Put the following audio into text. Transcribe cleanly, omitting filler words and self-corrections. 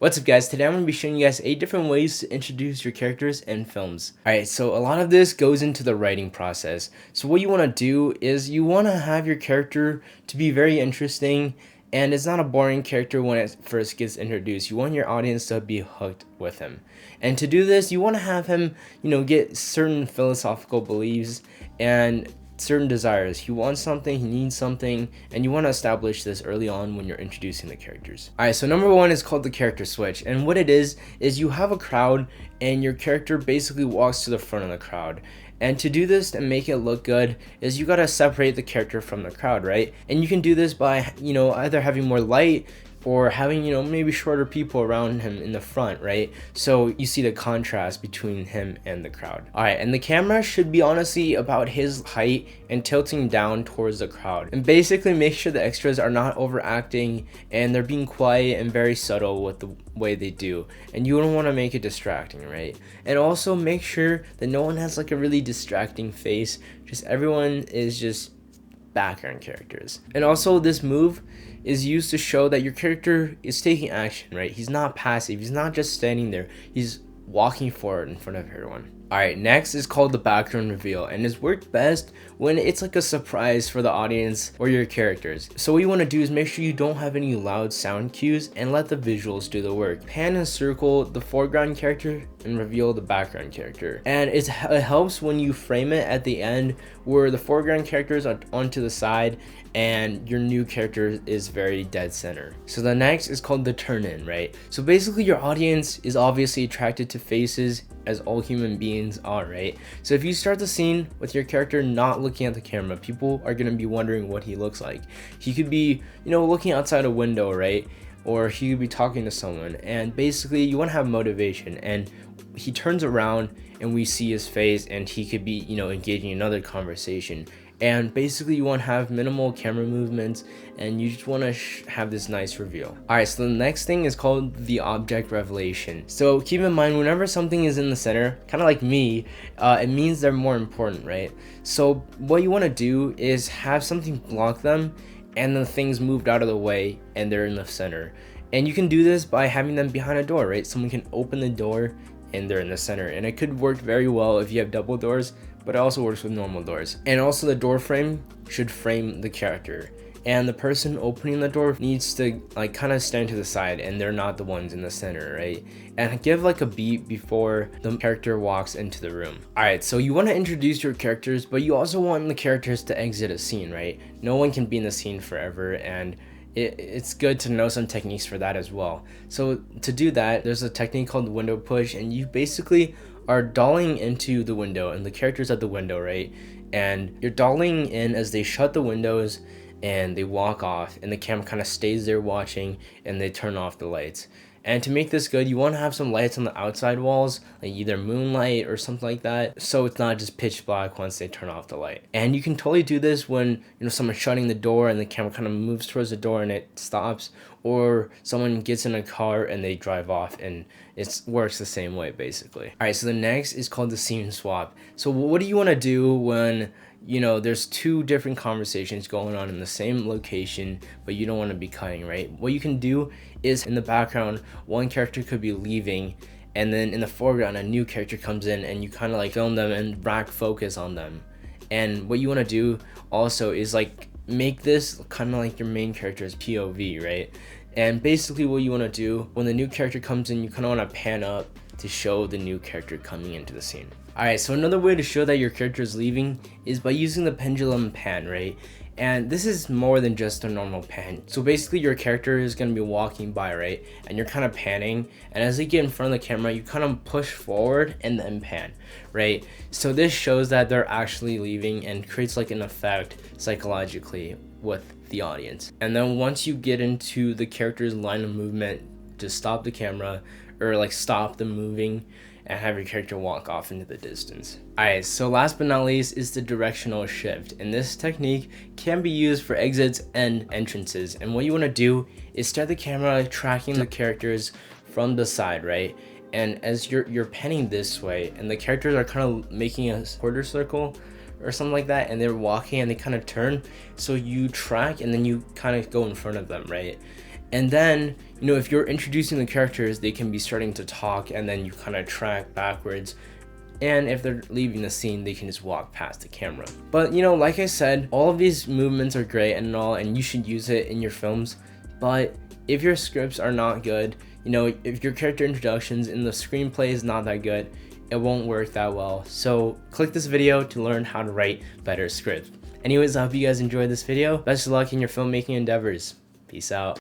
What's up guys, today I'm going to be showing you guys 8 different ways to introduce your characters in films. Alright, so a lot of this goes into the writing process. So what you want to do is you want to have your character to be very interesting, and it's not a boring character when it first gets introduced. You want your audience to be hooked with him. And to do this, you want to have him, get certain philosophical beliefs and certain desires. He wants something, he needs something, and you want to establish this early on when you're introducing the characters. Alright, so number one is called the character switch, and what it is you have a crowd and your character basically walks to the front of the crowd. And to do this and make it look good is you gotta separate the character from the crowd, right? And you can do this by, either having more light or having, maybe shorter people around him in the front, right? So you see the contrast between him and the crowd. Alright, and the camera should be honestly about his height and tilting down towards the crowd. And basically make sure the extras are not overacting and they're being quiet and very subtle with the way they do. And you don't want to make it distracting, right? And also make sure that no one has like a really distracting face. Just everyone is just background characters. And also this move is used to show that your character is taking action, right? He's not passive, he's not just standing there, he's walking forward in front of everyone. Alright, next is called the background reveal, and it's worked best when it's like a surprise for the audience or your characters. So what you want to do is make sure you don't have any loud sound cues and let the visuals do the work. Pan and circle the foreground character and reveal the background character. And it helps when you frame it at the end where the foreground characters are onto the side and your new character is very dead center. So the next is called the turn in, right? So basically your audience is obviously attracted to faces, as all human beings are, right? So if you start the scene with your character not looking at the camera, people are going to be wondering what he looks like. He could be, looking outside a window, right? Or he could be talking to someone, and basically you want to have motivation, and he turns around and we see his face and he could be, engaging in another conversation. And basically you want to have minimal camera movements and you just want to have this nice reveal. Alright, so the next thing is called the object revelation. So keep in mind, whenever something is in the center, kind of like me, it means they're more important, right? So what you want to do is have something block them and the things moved out of the way and they're in the center. And you can do this by having them behind a door, right? Someone can open the door and they're in the center, and it could work very well if you have double doors, but it also works with normal doors. And also the door frame should frame the character, and the person opening the door needs to like kind of stand to the side and they're not the ones in the center, right? And give like a beat before the character walks into the room. Alright, so you want to introduce your characters, but you also want the characters to exit a scene, right? No one can be in the scene forever, and it's good to know some techniques for that as well. So to do that, there's a technique called window push, and you basically are dolling into the window and the characters at the window, right? And you're dolling in as they shut the windows and they walk off, and the camera kind of stays there watching and they turn off the lights. And to make this good, you want to have some lights on the outside walls, like either moonlight or something like that, so it's not just pitch black once they turn off the light. And you can totally do this when someone's shutting the door and the camera kind of moves towards the door and it stops, or someone gets in a car and they drive off, and it works the same way basically. Alright, so the next is called the scene swap. So what do you want to do when there's two different conversations going on in the same location, but you don't want to be cutting, right? What you can do is in the background, one character could be leaving, and then in the foreground, a new character comes in, and you kind of like film them and rack focus on them. And what you want to do also is like make this kind of like your main character's POV, right? And basically what you want to do when the new character comes in, you kind of want to pan up to show the new character coming into the scene. Alright, so another way to show that your character is leaving is by using the pendulum pan, right? And this is more than just a normal pan. So basically your character is going to be walking by, right? And you're kind of panning, and as they get in front of the camera, you kind of push forward and then pan, right? So this shows that they're actually leaving and creates like an effect psychologically with the audience. And then once you get into the character's line of movement to stop the camera, or like stop the moving, and have your character walk off into the distance. Alright, so last but not least is the directional shift, and this technique can be used for exits and entrances. And what you want to do is start the camera tracking the characters from the side, right? And as you're panning this way, and the characters are kind of making a quarter circle or something like that, and they're walking and they kind of turn, so you track and then you kind of go in front of them, right? And then, you know, if you're introducing the characters, they can be starting to talk and then you kind of track backwards. And if they're leaving the scene, they can just walk past the camera. But you know, like I said, all of these movements are great and all, and you should use it in your films. But if your scripts are not good, you know, if your character introductions in the screenplay is not that good, it won't work that well. So click this video to learn how to write better scripts. Anyways, I hope you guys enjoyed this video. Best of luck in your filmmaking endeavors. Peace out.